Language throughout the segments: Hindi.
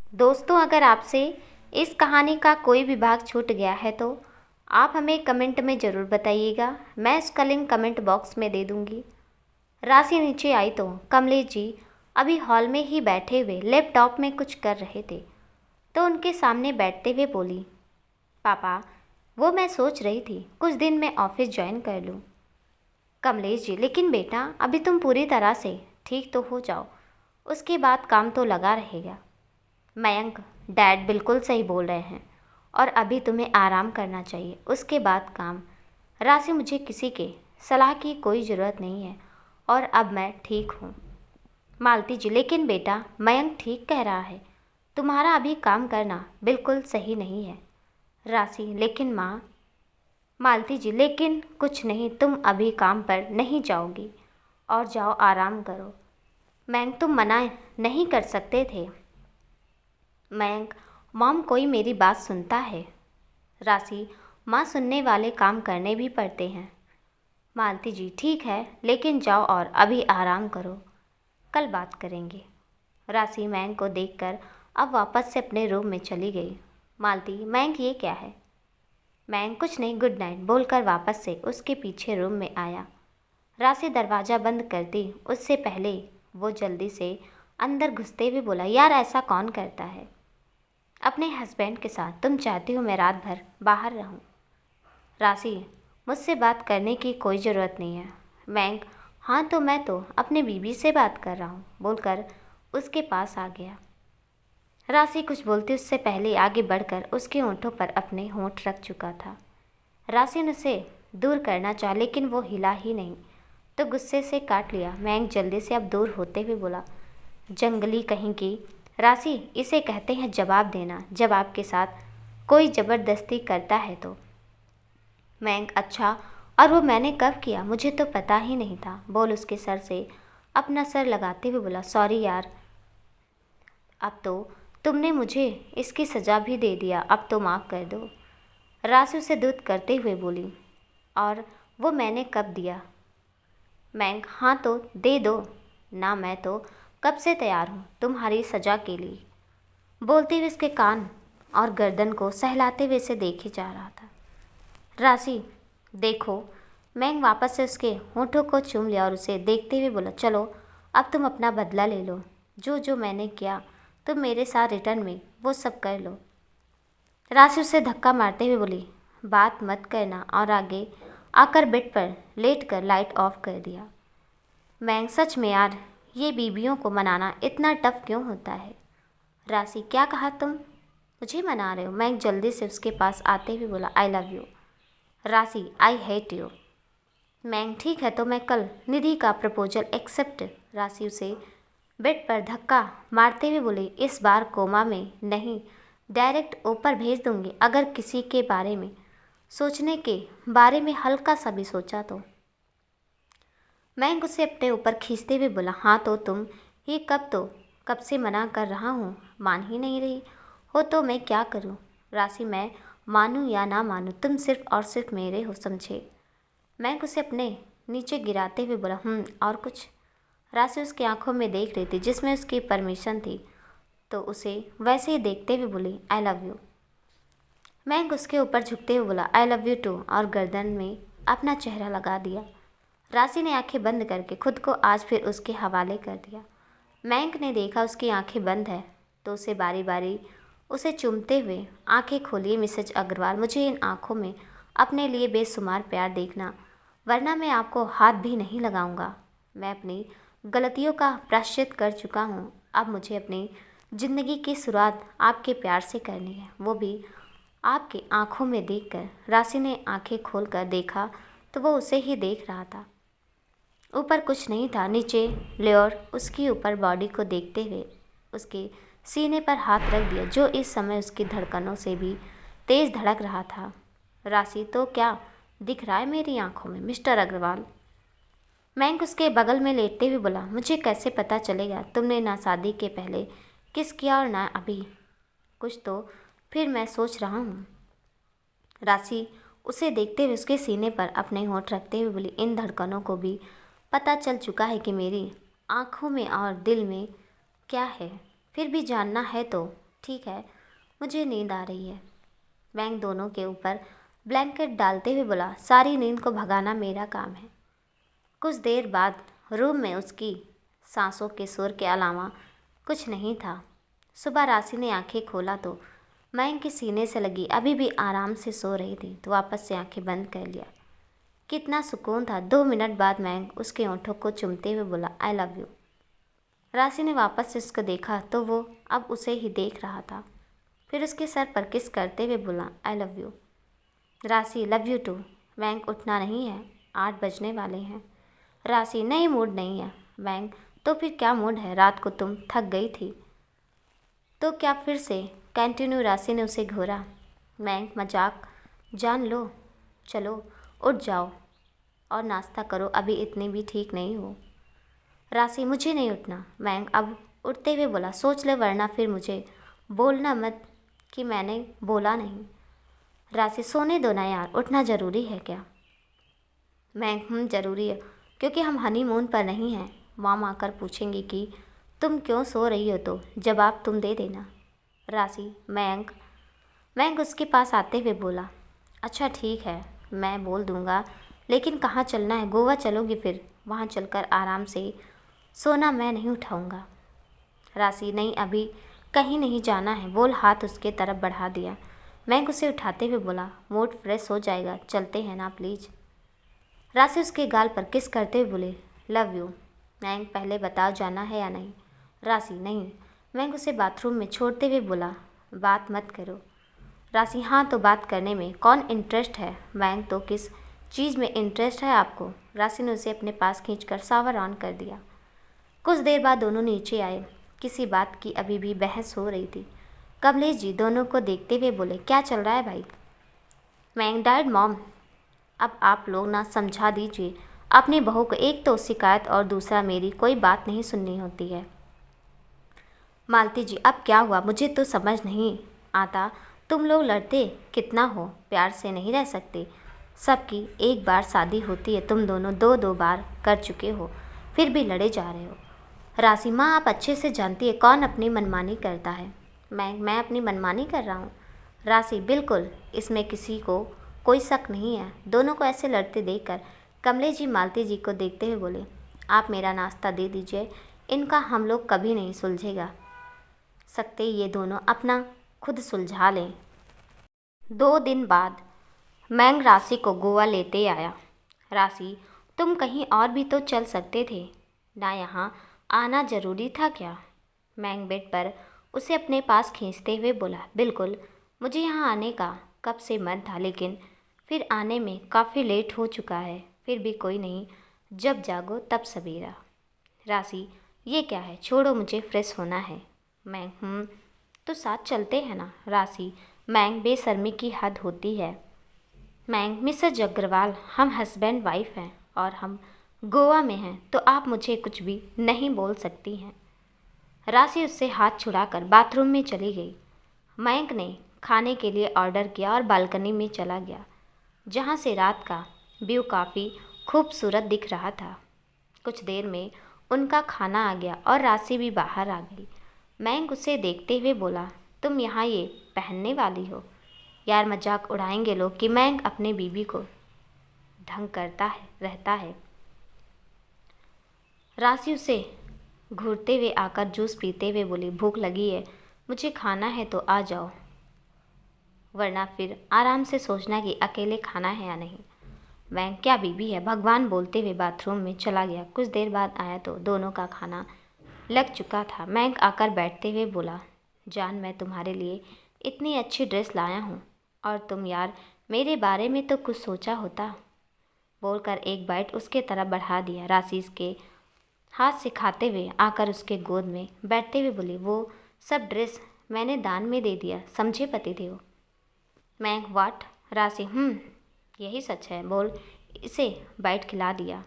दोस्तों, अगर आपसे इस कहानी का कोई भी भाग छूट गया है तो आप हमें कमेंट में ज़रूर बताइएगा। मैं उसका लिंक कमेंट बॉक्स में दे दूँगी। राशि नीचे आई तो कमलेश जी अभी हॉल में ही बैठे हुए लैपटॉप में कुछ कर रहे थे, तो उनके सामने बैठते हुए बोली, पापा, वो मैं सोच रही थी कुछ दिन में ऑफिस ज्वाइन कर लूँ। कमलेश जी, लेकिन बेटा अभी तुम पूरी तरह से ठीक तो हो जाओ, उसके बाद काम तो लगा रहेगा। मयंक, डैड बिल्कुल सही बोल रहे हैं और अभी तुम्हें आराम करना चाहिए, उसके बाद काम। राशि, मुझे किसी के सलाह की कोई ज़रूरत नहीं है और अब मैं ठीक हूँ। मालती जी, लेकिन बेटा मयंक ठीक कह रहा है, तुम्हारा अभी काम करना बिल्कुल सही नहीं है। राशि, लेकिन माँ। मालती जी, लेकिन कुछ नहीं, तुम अभी काम पर नहीं जाओगी और जाओ आराम करो। मयंक, तुम मना नहीं कर सकते थे। मयंक, मॉम कोई मेरी बात सुनता है। राशि, माँ, सुनने वाले काम करने भी पड़ते हैं। मालती जी, ठीक है, लेकिन जाओ और अभी आराम करो, कल बात करेंगे। राशि मयंक को देखकर अब वापस से अपने रूम में चली गई। मालती, मयंक ये क्या है? मयंक, कुछ नहीं, गुड नाइट बोलकर वापस से उसके पीछे रूम में आया। राशि दरवाज़ा बंद कर दी उससे पहले वो जल्दी से अंदर घुसते हुए बोला, यार ऐसा कौन करता है अपने हस्बैंड के साथ? तुम चाहती हो मैं रात भर बाहर रहूं? राशि, मुझसे बात करने की कोई ज़रूरत नहीं है। मयंक, हाँ तो मैं तो अपने बीबी से बात कर रहा हूँ बोलकर उसके पास आ गया। राशि कुछ बोलती उससे पहले आगे बढ़कर उसके होंठों पर अपने होंठ रख चुका था। राशि ने उसे दूर करना चाहा लेकिन वो हिला ही नहीं, तो गुस्से से काट लिया। मयंक जल्दी से अब दूर होते हुए बोला, जंगली कहीं की। राशि, इसे कहते हैं जवाब देना, जब आपके साथ कोई ज़बरदस्ती करता है तो। मयंक, अच्छा, और वो मैंने कब किया? मुझे तो पता ही नहीं था बोल उसके सर से अपना सर लगाते हुए बोला, सॉरी यार, अब तो तुमने मुझे इसकी सज़ा भी दे दिया, अब तो माफ़ कर दो। राशि उसे दूध करते हुए बोली, और वो मैंने कब दिया? मयंक, हाँ तो दे दो ना, मैं तो कब से तैयार हूँ तुम्हारी सज़ा के लिए। बोलते हुए इसके कान और गर्दन को सहलाते हुए से देखे जा रहा था। राशि, देखो। मैंग वापस से उसके होठों को चूम लिया और उसे देखते हुए बोला, चलो अब तुम अपना बदला ले लो, जो जो मैंने किया तुम मेरे साथ रिटर्न में वो सब कर लो। राशि उसे धक्का मारते हुए बोली, बात मत करना, और आगे आकर बेड पर लेट कर लाइट ऑफ कर दिया। मैंग, सच में यार, ये बीबियों को मनाना इतना टफ क्यों होता है? राशि, क्या कहा तुम? मुझे मना रहे हो? मैंग जल्दी से उसके पास आते हुए बोला, आई लव यू। राशि, आई हेट यू। मैंग, ठीक है तो मैं कल निधि का प्रपोजल एक्सेप्ट। राशि उसे बेड पर धक्का मारते हुए बोली, इस बार कोमा में नहीं, डायरेक्ट ऊपर भेज दूंगी अगर किसी के बारे में सोचने के बारे में हल्का सा भी सोचा तो। मैंग उसे अपने ऊपर खींचते हुए बोला, हाँ तो तुम ही कब से मना कर रहा हूँ, मान ही नहीं रही हो तो मैं क्या करूँ? राशि, मैं मानूँ या ना मानूँ, तुम सिर्फ और सिर्फ मेरे हो, समझे? मैंग उसे अपने नीचे गिराते हुए बोला, और कुछ? राशि उसकी आंखों में देख रही थी जिसमें उसकी परमिशन थी, तो उसे वैसे ही देखते हुए बोली, आई लव यू। मैंग उसके ऊपर झुकते हुए बोला, आई लव यू टू, और गर्दन में अपना चेहरा लगा दिया। राशि ने आंखें बंद करके खुद को आज फिर उसके हवाले कर दिया। मैंग ने देखा उसकी आंखें बंद है तो उसे बारी बारी उसे चूमते हुए आंखें खोलिए, मिसेज अग्रवाल, मुझे इन आंखों में अपने लिए बेशुमार प्यार देखना, वरना मैं आपको हाथ भी नहीं लगाऊंगा। मैं अपनी गलतियों का प्रायश्चित कर चुका हूँ, अब मुझे अपनी ज़िंदगी की शुरुआत आपके प्यार से करनी है, वो भी आपकी आंखों में देखकर। राशि ने आंखें खोलकर देखा तो वो उसे ही देख रहा था। ऊपर कुछ नहीं था, नीचे लेयर उसकी ऊपर बॉडी को देखते हुए उसके सीने पर हाथ रख दिया, जो इस समय उसकी धड़कनों से भी तेज़ धड़क रहा था। राशि, तो क्या दिख रहा है मेरी आंखों में, मिस्टर अग्रवाल? मैंक उसके बगल में लेटते हुए बोला, मुझे कैसे पता चलेगा तुमने ना शादी के पहले किस किया और ना अभी? कुछ तो फिर मैं सोच रहा हूँ। राशि उसे देखते हुए उसके सीने पर अपने होंठ रखते हुए बोली, इन धड़कनों को भी पता चल चुका है कि मेरी आंखों में और दिल में क्या है, फिर भी जानना है तो ठीक है, मुझे नींद आ रही है। मैंग दोनों के ऊपर ब्लैंकेट डालते हुए बोला, सारी नींद को भगाना मेरा काम है। कुछ देर बाद रूम में उसकी सांसों के शोर के अलावा कुछ नहीं था। सुबह राशि ने आंखें खोला तो मैंग के सीने से लगी अभी भी आराम से सो रही थी, तो वापस से आंखें बंद कर लिया। कितना सुकून था। 2 मिनट बाद मैंग उसके होठों को चूमते हुए बोला, आई लव यू। राशि ने वापस से उसको देखा तो वो अब उसे ही देख रहा था। फिर उसके सर पर किस करते हुए बोला, आई लव यू। राशि, लव यू टू। मैंग, उठना नहीं है, 8 बजने वाले हैं। राशि, नहीं, मूड नहीं है। मैंग, तो फिर क्या मूड है? रात को तुम थक गई थी तो क्या फिर से? कंटिन्यू। राशि ने उसे घूरा। मैंग, मजाक जान लो, चलो उठ जाओ और नाश्ता करो, अभी इतनी भी ठीक नहीं हो। राशि, मुझे नहीं उठना। मैंग अब उठते हुए बोला, सोच ले वरना फिर मुझे बोलना मत कि मैंने बोला नहीं। राशि, सोने दो ना यार, उठना ज़रूरी है क्या? मैंग, ज़रूरी है, क्योंकि हम हनीमून पर नहीं हैं। मॉम आकर पूछेंगी कि तुम क्यों सो रही हो तो जवाब तुम दे देना। राशि, मैंग उसके पास आते हुए बोला, अच्छा ठीक है, मैं बोल दूँगा, लेकिन कहाँ चलना है? गोवा चलोगी? फिर वहाँ चलकर आराम से सोना, मैं नहीं उठाऊँगा। राशि, नहीं, अभी कहीं नहीं जाना है, बोल हाथ उसके तरफ बढ़ा दिया। मैंग उसे उठाते हुए बोला, मूड फ्रेश हो जाएगा, चलते हैं ना प्लीज़। राशि उसके गाल पर किस करते हुए बोले, लव यू। मैंग, पहले बताओ जाना है या नहीं? राशि, नहीं। मैंग उसे बाथरूम में छोड़ते हुए बोला, बात मत करो। राशि, हाँ तो बात करने में कौन इंटरेस्ट है? मैंग, तो किस चीज़ में इंटरेस्ट है आपको? राशि ने उसे अपने पास खींचकर शावर ऑन कर दिया। कुछ देर बाद दोनों नीचे आए। किसी बात की अभी भी बहस हो रही थी। कमलेश जी दोनों को देखते हुए बोले, क्या चल रहा है भाई? मैंग, डैड मॉम, अब आप लोग ना समझा दीजिए अपनी बहू को, एक तो शिकायत और दूसरा मेरी कोई बात नहीं सुननी होती है। मालती जी, अब क्या हुआ? मुझे तो समझ नहीं आता, तुम लोग लड़ते कितना हो, प्यार से नहीं रह सकते? सबकी एक बार शादी होती है, तुम दोनों 2-2 बार कर चुके हो, फिर भी लड़े जा रहे हो। राशि, माँ आप अच्छे से जानती है कौन अपनी मनमानी करता है। मैं अपनी मनमानी कर रहा हूँ? राशि, बिल्कुल, इसमें किसी को कोई शक नहीं है। दोनों को ऐसे लड़ते देखकर कमलेश जी मालती जी को देखते हुए बोले, आप मेरा नाश्ता दे दीजिए, इनका हम लोग कभी नहीं सुलझेगा सकते, ये दोनों अपना खुद सुलझा लें। 2 दिन बाद मैंग राशि को गोवा लेते आया। राशि, तुम कहीं और भी तो चल सकते थे ना, यहाँ आना ज़रूरी था क्या? मैंग बेड पर उसे अपने पास खींचते हुए बोला, बिल्कुल, मुझे यहाँ आने का कब से मन था, लेकिन फिर आने में काफ़ी लेट हो चुका है। फिर भी कोई नहीं, जब जागो तब सवेरा। राशि, ये क्या है, छोड़ो, मुझे फ्रेश होना है। मैंग, तो साथ चलते हैं ना। राशि, मैंग, बेशर्मी की हद होती है। मैंग, मिसेज अग्रवाल, हम हस्बैंड वाइफ हैं और हम गोवा में हैं, तो आप मुझे कुछ भी नहीं बोल सकती हैं। राशि उससे हाथ छुड़ाकर बाथरूम में चली गई। मैंग ने खाने के लिए ऑर्डर किया और बालकनी में चला गया, जहाँ से रात का व्यू काफ़ी खूबसूरत दिख रहा था। कुछ देर में उनका खाना आ गया और राशि भी बाहर आ गई। मैंग उसे देखते हुए बोला, तुम यहाँ ये पहनने वाली हो? यार मजाक उड़ाएंगे लोग कि मैंग अपने बीबी को ढंग करता है रहता है। राशि उसे घूरते हुए आकर जूस पीते हुए बोली, भूख लगी है, मुझे खाना है तो आ जाओ, वरना फिर आराम से सोचना कि अकेले खाना है या नहीं। मैंग, क्या बीबी है, भगवान, बोलते हुए बाथरूम में चला गया। कुछ देर बाद आया तो दोनों का खाना लग चुका था। मैंग आकर बैठते हुए बोला, जान, मैं तुम्हारे लिए इतनी अच्छी ड्रेस लाया हूँ और तुम यार मेरे बारे में तो कुछ सोचा होता, बोलकर एक बाइट उसके तरफ बढ़ा दिया। राशि के हाथ से खाते हुए आकर उसके गोद में बैठते हुए बोली, वो सब ड्रेस मैंने दान में दे दिया, समझे पतिदेव। मैंग, वाट? राशि, यही सच है, बोल, इसे बाइट खिला दिया।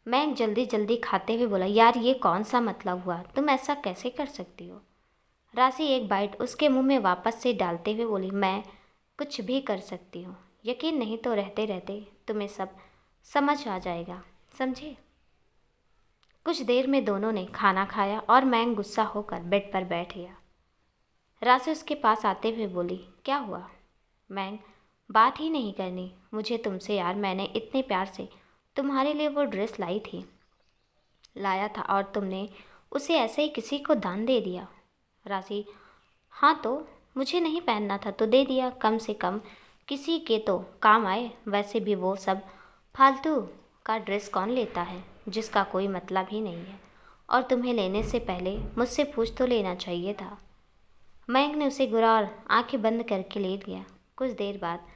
मैंग जल्दी जल्दी खाते हुए बोला, यार ये कौन सा मतलब हुआ, तुम ऐसा कैसे कर सकती हो? राशि एक बाइट उसके मुंह में वापस से डालते हुए बोली, मैं कुछ भी कर सकती हूँ, यकीन नहीं तो रहते रहते तुम्हें सब समझ आ जाएगा, समझे? कुछ देर में दोनों ने खाना खाया और मैंग गुस्सा होकर बेड पर बैठ गया। राशि उसके पास आते हुए बोली, क्या हुआ? मैंग, बात ही नहीं करनी मुझे तुमसे यार। मैंने इतने प्यार से तुम्हारे लिए वो ड्रेस लाया था और तुमने उसे ऐसे ही किसी को दान दे दिया। राशि, हाँ तो मुझे नहीं पहनना था तो दे दिया, कम से कम किसी के तो काम आए। वैसे भी वो सब फालतू का ड्रेस कौन लेता है जिसका कोई मतलब ही नहीं है, और तुम्हें लेने से पहले मुझसे पूछ तो लेना चाहिए था। मयंक ने उसे घुरा और आंखें बंद करके लेट गया। कुछ देर बाद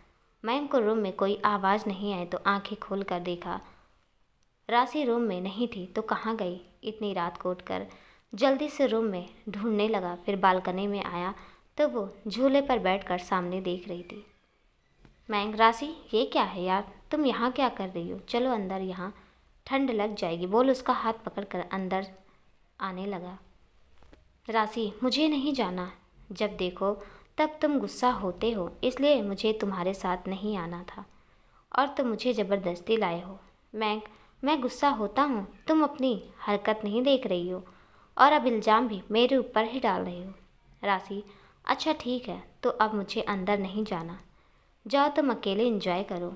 मयंक को रूम में कोई आवाज़ नहीं आई तो आंखें खोल कर देखा राशि रूम में नहीं थी तो कहाँ गई। इतनी रात को उठकर जल्दी से रूम में ढूंढने लगा, फिर बालकनी में आया तो वो झूले पर बैठकर सामने देख रही थी। मयंक, राशि ये क्या है यार, तुम यहाँ क्या कर रही हो? चलो अंदर, यहाँ ठंड लग जाएगी, बोल उसका हाथ पकड़कर अंदर आने लगा। राशि, मुझे नहीं जाना, जब देखो तब तुम गुस्सा होते हो, इसलिए मुझे तुम्हारे साथ नहीं आना था और तुम मुझे ज़बरदस्ती लाए हो। मयंक, मैं गुस्सा होता हूँ? तुम अपनी हरकत नहीं देख रही हो और अब इल्ज़ाम भी मेरे ऊपर ही डाल रही हो। राशि, अच्छा ठीक है, तो अब मुझे अंदर नहीं जाना, जाओ तुम अकेले एंजॉय करो।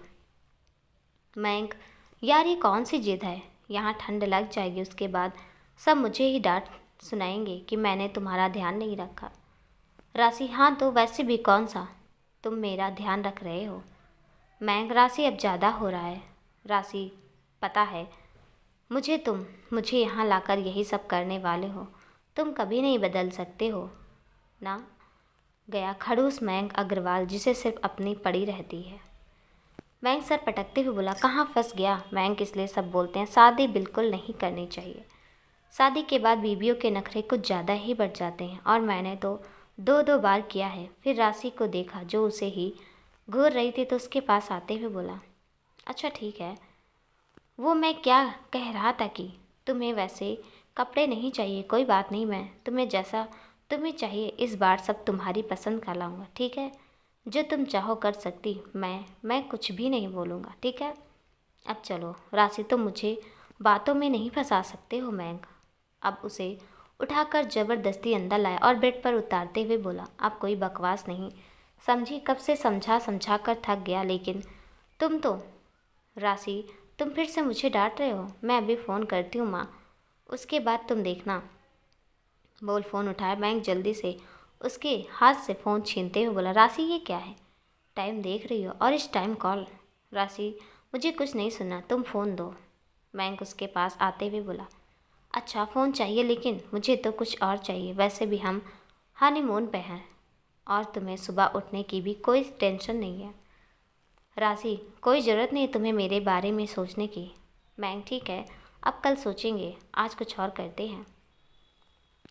मयंक, यार ये कौन सी जिद है, यहाँ ठंड लग जाएगी, उसके बाद सब मुझे ही डांट सुनाएंगे कि मैंने तुम्हारा ध्यान नहीं रखा। राशि, हाँ तो वैसे भी कौन सा तुम मेरा ध्यान रख रहे हो। मयंक, राशि अब ज़्यादा हो रहा है। राशि, पता है मुझे यहाँ लाकर यही सब करने वाले हो, तुम कभी नहीं बदल सकते हो ना। गया खड़ूस मयंक अग्रवाल, जिसे सिर्फ अपनी पड़ी रहती है। मयंक सर पटकते हुए बोला, कहाँ फंस गया? मयंक, इसलिए सब बोलते हैं शादी बिल्कुल नहीं करनी चाहिए। शादी के बाद बीवियों के नखरे कुछ ज़्यादा ही बढ़ जाते हैं, और मैंने तो दो दो बार किया है। फिर राशि को देखा जो उसे ही घूर रही थी तो उसके पास आते हुए बोला, अच्छा ठीक है, वो मैं क्या कह रहा था कि तुम्हें वैसे कपड़े नहीं चाहिए, कोई बात नहीं, मैं तुम्हें जैसा तुम्हें चाहिए इस बार सब तुम्हारी पसंद का लाऊंगा, ठीक है? जो तुम चाहो कर सकती, मैं कुछ भी नहीं बोलूँगा, ठीक है? अब चलो। राशि, तुम मुझे बातों में नहीं फंसा सकते हो। मयंक अब उसे उठाकर ज़बरदस्ती अंदर लाया और बेड पर उतारते हुए बोला, अब कोई बकवास नहीं, समझी? कब से समझा कर थक गया, लेकिन तुम तो। राशि, तुम फिर से मुझे डांट रहे हो? मैं अभी फ़ोन करती हूँ माँ, उसके बाद तुम देखना। बोल फ़ोन उठाया। मयंक जल्दी से उसके हाथ से फ़ोन छीनते हुए बोला, राशि ये क्या है, टाइम देख रही हो और इस टाइम कॉल? राशि, मुझे कुछ नहीं सुनना, तुम फ़ोन दो। मयंक उसके पास आते हुए बोला, अच्छा फ़ोन चाहिए, लेकिन मुझे तो कुछ और चाहिए, वैसे भी हम हनीमून पे हैं और तुम्हें सुबह उठने की भी कोई टेंशन नहीं है। राशि, कोई ज़रूरत नहीं तुम्हें मेरे बारे में सोचने की। मयंक, ठीक है, अब कल सोचेंगे, आज कुछ और करते हैं।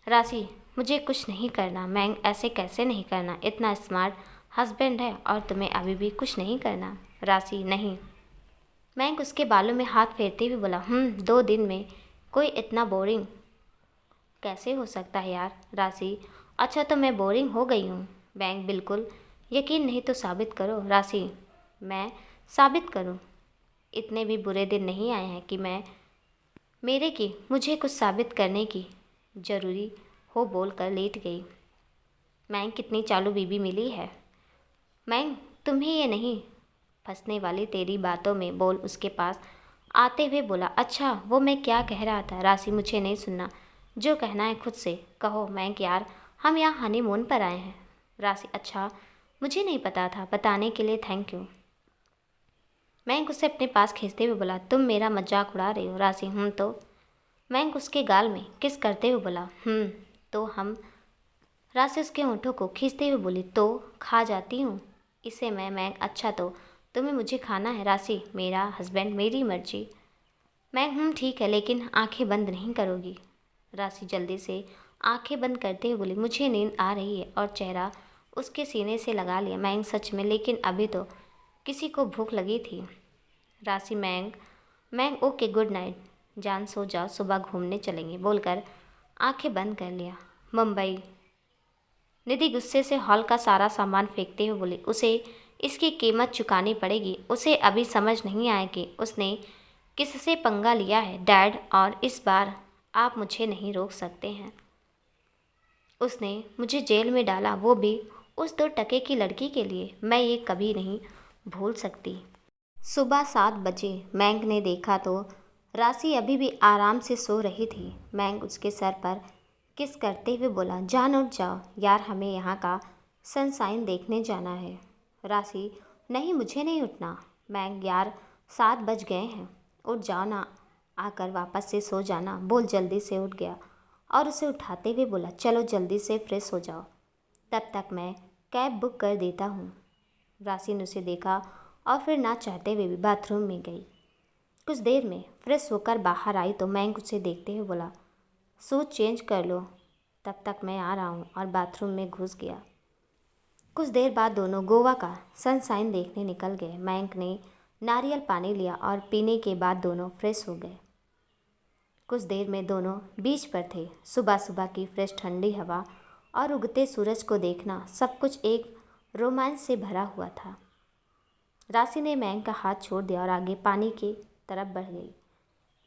राशि, मुझे कुछ नहीं करना। मयंक, ऐसे कैसे नहीं करना, इतना स्मार्ट हस्बैंड है और तुम्हें अभी भी कुछ नहीं करना। राशि, नहीं। मयंक उसके बालों में हाथ फेरते हुए बोला, 2 दिन में कोई इतना बोरिंग कैसे हो सकता है यार। राशि, अच्छा तो मैं बोरिंग हो गई हूँ? मयंक, बिल्कुल, यकीन नहीं तो साबित करो। राशि, मैं साबित करूँ? इतने भी बुरे दिन नहीं आए हैं कि मुझे कुछ साबित करने की ज़रूरी हो, बोल कर लेट गई। मयंक, कितनी चालू बीबी मिली है। मयंक, तुम्हें ये नहीं फंसने वाली तेरी बातों में, बोल उसके पास आते हुए बोला, अच्छा वो मैं क्या कह रहा था। राशि, मुझे नहीं सुनना, जो कहना है खुद से कहो। मयंक, यार हम यहाँ हनीमून पर आए हैं। राशि, अच्छा मुझे नहीं पता था, बताने के लिए थैंक यू। मयंक उसे अपने पास खींचते हुए बोला, तुम मेरा मजाक उड़ा रही हो। राशि, तो। मयंक उसके गाल में किस करते हुए बोला, तो हम। राशि उसके होंठों को खींचते हुए बोली, तो खा जाती हूँ इसे मैं। मयंक, अच्छा तो तुम्हें मुझे खाना है। राशि, मेरा हस्बैंड, मेरी मर्जी। मयंक, ठीक है, लेकिन आंखें बंद नहीं करोगी। राशि जल्दी से आंखें बंद करते हुए बोली, मुझे नींद आ रही है, और चेहरा उसके सीने से लगा लिया। मयंक, सच में? लेकिन अभी तो किसी को भूख लगी थी। राशि, मयंक ओके, गुड नाइट, जान सो जाओ, सुबह घूमने चलेंगे, बोलकर आंखें बंद कर लिया। मुंबई। निधि गुस्से से हॉल का सारा सामान फेंकते हुए बोली, उसे इसकी कीमत चुकानी पड़ेगी। उसे अभी समझ नहीं आया कि उसने किससे पंगा लिया है। डैड, और इस बार आप मुझे नहीं रोक सकते हैं। उसने मुझे जेल में डाला, वो भी उस 2 टके की लड़की के लिए। मैं ये कभी नहीं भूल सकती। सुबह 7 बजे मैंग ने देखा तो राशि अभी भी आराम से सो रही थी। मैंग उसके सर पर किस करते हुए बोला, जान उठ जाओ यार, हमें यहाँ का सनसाइन देखने जाना है। राशि, नहीं मुझे नहीं उठना। मैंग, यार 7 बज गए हैं, उठ जाओ ना, आकर वापस से सो जाना। बोल जल्दी से उठ गया और उसे उठाते हुए बोला, चलो जल्दी से फ्रेश हो जाओ, तब तक मैं कैब बुक कर देता हूँ। राशि ने उसे देखा और फिर ना चाहते हुए भी बाथरूम में गई। कुछ देर में फ्रेश होकर बाहर आई तो मैंग उसे देखते हुए बोला, सूट चेंज कर लो, तब तक मैं आ रहा हूँ, और बाथरूम में घुस गया। कुछ देर बाद दोनों गोवा का सनसाइन देखने निकल गए। मैंग ने नारियल पानी लिया और पीने के बाद दोनों फ्रेश हो गए। कुछ देर में दोनों बीच पर थे। सुबह सुबह की फ्रेश ठंडी हवा और उगते सूरज को देखना सब कुछ एक रोमांच से भरा हुआ था। राशि ने मैंग का हाथ छोड़ दिया और आगे पानी की तरफ बढ़ गई।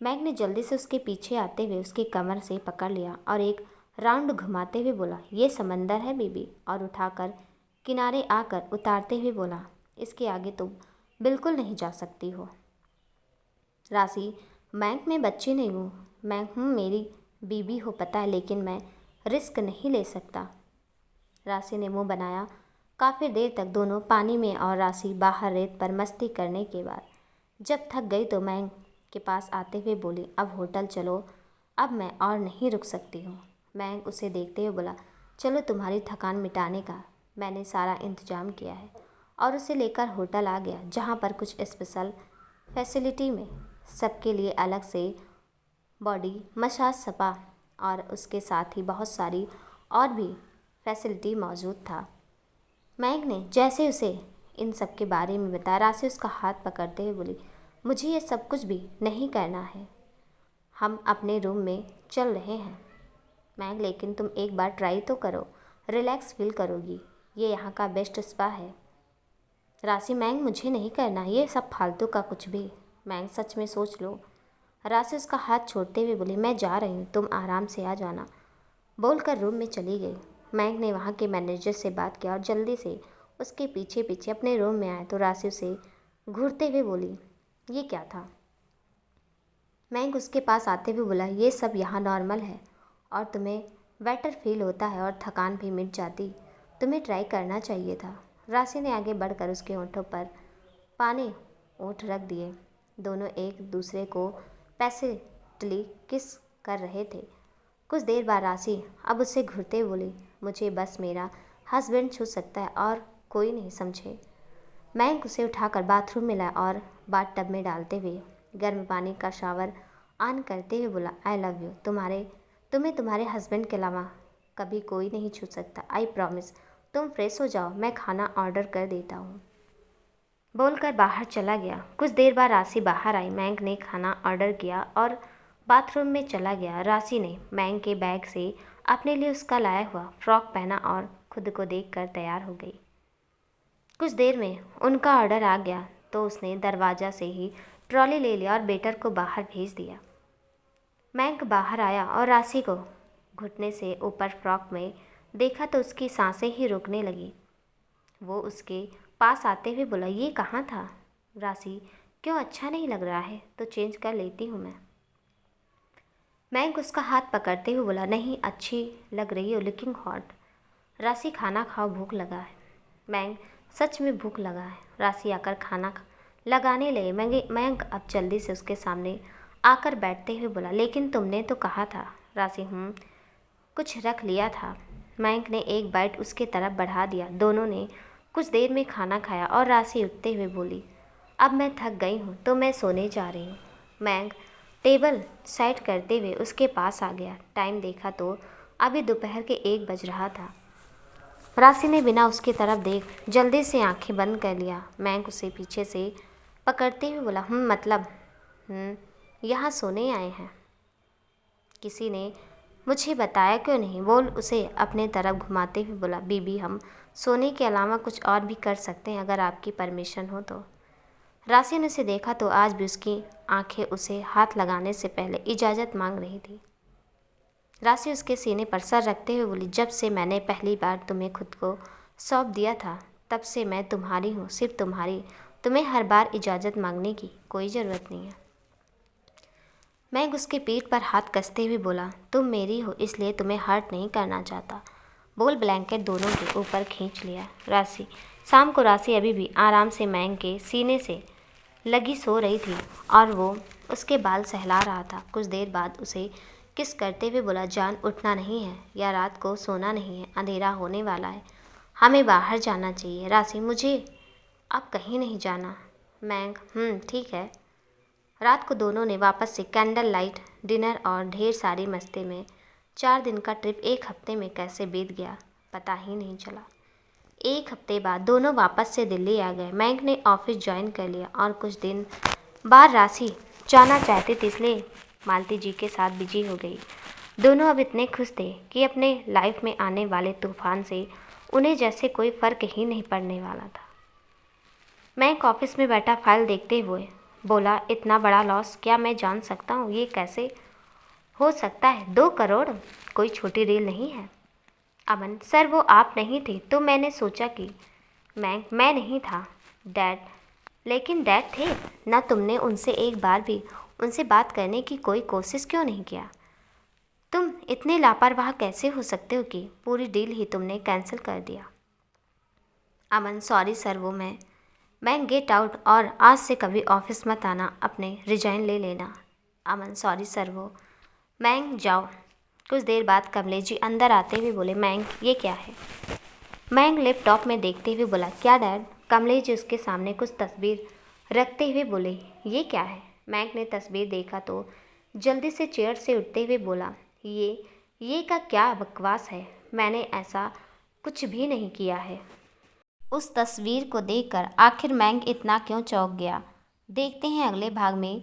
मैंग ने जल्दी से उसके पीछे आते हुए उसकी कमर से पकड़ लिया और एक राउंड घुमाते हुए बोला, ये समंदर है बीबी, और उठाकर किनारे आकर उतारते हुए बोला, इसके आगे तुम बिल्कुल नहीं जा सकती हो। राशि, मैंग, मैं बच्ची नहीं हूँ, मैं हूँ मेरी बीबी हो पता है, लेकिन मैं रिस्क नहीं ले सकता। राशि ने मुंह बनाया। काफ़ी देर तक दोनों पानी में और राशि बाहर रेत पर मस्ती करने के बाद जब थक गई तो मैंग के पास आते हुए बोली, अब होटल चलो, अब मैं और नहीं रुक सकती हूँ। मैंग उसे देखते हुए बोला, चलो तुम्हारी थकान मिटाने का मैंने सारा इंतजाम किया है, और उसे लेकर होटल आ गया, जहाँ पर कुछ स्पेशल फैसिलिटी में सबके लिए अलग से बॉडी मसाज स्पा और उसके साथ ही बहुत सारी और भी फैसिलिटी मौजूद था। मैंग ने जैसे उसे इन सब के बारे में बताया, राशि उसका हाथ पकड़ते हुए बोली, मुझे ये सब कुछ भी नहीं करना है, हम अपने रूम में चल रहे हैं। मैंग, लेकिन तुम एक बार ट्राई तो करो, रिलैक्स फील करोगी, ये यहाँ का बेस्ट स्पा है। राशि, मैंग मुझे नहीं करना ये सब फालतू का कुछ भी। मैंग, सच में सोच लो। राशि उसका हाथ छोड़ते हुए बोली, मैं जा रही हूँ, तुम आराम से आ जाना, बोलकर रूम में चली गई। मैंग ने वहाँ के मैनेजर से बात किया और जल्दी से उसके पीछे पीछे अपने रूम में आए तो राशि उसे घूरते हुए बोली, ये क्या था। मैंग उसके पास आते हुए बोला, ये सब यहाँ नॉर्मल है और तुम्हें बेटर फील होता है और थकान भी मिट जाती, तुम्हें ट्राई करना चाहिए था। राशि ने आगे बढ़कर उसके होंठों पर पाने ओंठ रख दिए। दोनों एक दूसरे को पैसिवली किस कर रहे थे। कुछ देर बाद राशि अब उससे घूरते बोली, मुझे बस मेरा हस्बैंड छू सकता है और कोई नहीं, समझे। मैंग उसे उठाकर बाथरूम में लाया और बाथ टब में डालते हुए गर्म पानी का शावर ऑन करते हुए बोला, आई लव यू, तुम्हें तुम्हारे हस्बैंड के अलावा कभी कोई नहीं छू सकता, आई प्रॉमिस। तुम फ्रेश हो जाओ, मैं खाना ऑर्डर कर देता हूँ, बोलकर बाहर चला गया। कुछ देर बाद राशि बाहर आई। मैंग ने खाना ऑर्डर किया और बाथरूम में चला गया। राशि ने मैंग के बैग से अपने लिए उसका लाया हुआ फ्रॉक पहना और खुद को देखकर तैयार हो गई। कुछ देर में उनका ऑर्डर आ गया तो उसने दरवाज़ा से ही ट्रॉली ले लिया और वेटर को बाहर भेज दिया। मैंग बाहर आया और राशि को घुटने से ऊपर फ्रॉक में देखा तो उसकी सांसें ही रुकने लगी। वो उसके पास आते हुए बोला, ये कहाँ था। राशि, क्यों, अच्छा नहीं लग रहा है तो चेंज कर लेती हूँ मैं। मैंग उसका हाथ पकड़ते हुए बोला, नहीं अच्छी लग रही हो, लुकिंग हॉट। राशि, खाना खाओ, भूख लगा है। मैंग, सच में भूख लगा है। राशि आकर खाना लगाने लगे। मैंग अब जल्दी से उसके सामने आकर बैठते हुए बोला, लेकिन तुमने तो कहा था। राशि, कुछ रख लिया था। मैंग ने एक बाइट उसके तरफ बढ़ा दिया। दोनों ने कुछ देर में खाना खाया और राशि उठते हुए बोली, अब मैं थक गई हूँ तो मैं सोने जा रही हूँ। मैंग टेबल साइड करते हुए उसके पास आ गया। टाइम देखा तो अभी दोपहर के 1 बज रहा था। राशि ने बिना उसकी तरफ देख जल्दी से आंखें बंद कर लिया। मैंग उसे पीछे से पकड़ते हुए बोला, मतलब यहाँ सोने आए हैं, किसी ने मुझे बताया क्यों नहीं। बोल उसे अपने तरफ घुमाते हुए बोला, बीबी हम सोने के अलावा कुछ और भी कर सकते हैं अगर आपकी परमिशन हो तो। राशि ने उसे देखा तो आज भी उसकी आंखें उसे हाथ लगाने से पहले इजाज़त मांग रही थी। राशि उसके सीने पर सर रखते हुए बोली, जब से मैंने पहली बार तुम्हें खुद को सौंप दिया था तब से मैं तुम्हारी हूँ, सिर्फ तुम्हारी। तुम्हें हर बार इजाज़त मांगने की कोई ज़रूरत नहीं है। मैं उसके पीठ पर हाथ कसते हुए बोला, तुम मेरी हो इसलिए तुम्हें हर्ट नहीं करना चाहता। बोल ब्लैंकेट दोनों के ऊपर खींच लिया। राशि शाम को राशि अभी भी आराम से मैंग के सीने से लगी सो रही थी और वो उसके बाल सहला रहा था। कुछ देर बाद उसे किस करते हुए बोला, जान उठना नहीं है या रात को सोना नहीं है, अंधेरा होने वाला है, हमें बाहर जाना चाहिए। राशि मुझे अब कहीं नहीं जाना। मैंग ठीक है। रात को दोनों ने वापस से कैंडल लाइट डिनर और ढेर सारी मस्ती में 4 दिन का ट्रिप 1 हफ्ते में कैसे बीत गया पता ही नहीं चला। 1 हफ्ते बाद दोनों वापस से दिल्ली आ गए। मैंग ने ऑफिस ज्वाइन कर लिया और कुछ दिन बाद राशि जाना चाहती थी इसलिए मालती जी के साथ बिजी हो गई। दोनों अब इतने खुश थे कि अपने लाइफ में आने वाले तूफान से उन्हें जैसे कोई फ़र्क ही नहीं पड़ने वाला था। मैंग ऑफिस में बैठा फाइल देखते हुए बोला, इतना बड़ा लॉस क्या मैं जान सकता हूँ? ये कैसे हो सकता है? 2 करोड़ कोई छोटी डील नहीं है। अमन सर वो आप नहीं थे तो मैंने सोचा कि मैं नहीं था डैड। लेकिन डैड थे ना, तुमने उनसे एक बार भी उनसे बात करने की कोई कोशिश क्यों नहीं किया? तुम इतने लापरवाह कैसे हो सकते हो कि पूरी डील ही तुमने कैंसिल कर दिया? अमन सॉरी सर वो मैं गेट आउट और आज से कभी ऑफिस मत आना, अपने रिजाइन ले लेना। अमन सॉरी सर वो मैंग जाओ। कुछ देर बाद कमलेश जी अंदर आते हुए बोले, मैंग ये क्या है? मैंग लैपटॉप में देखते हुए बोला, क्या डैड? कमलेश जी उसके सामने कुछ तस्वीर रखते हुए बोले, ये क्या है? मैंग ने तस्वीर देखा तो जल्दी से चेयर से उठते हुए बोला, ये का क्या बकवास है, मैंने ऐसा कुछ भी नहीं किया है। उस तस्वीर को देखकर आखिर मैंग इतना क्यों चौंक गया? देखते हैं अगले भाग में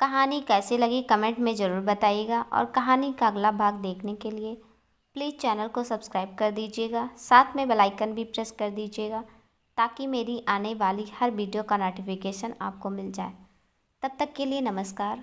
कहानी कैसी लगी कमेंट में ज़रूर बताइएगा और कहानी का अगला भाग देखने के लिए प्लीज़ चैनल को सब्सक्राइब कर दीजिएगा, साथ में बेल आइकन भी प्रेस कर दीजिएगा ताकि मेरी आने वाली हर वीडियो का नोटिफिकेशन आपको मिल जाए। तब तक के लिए नमस्कार।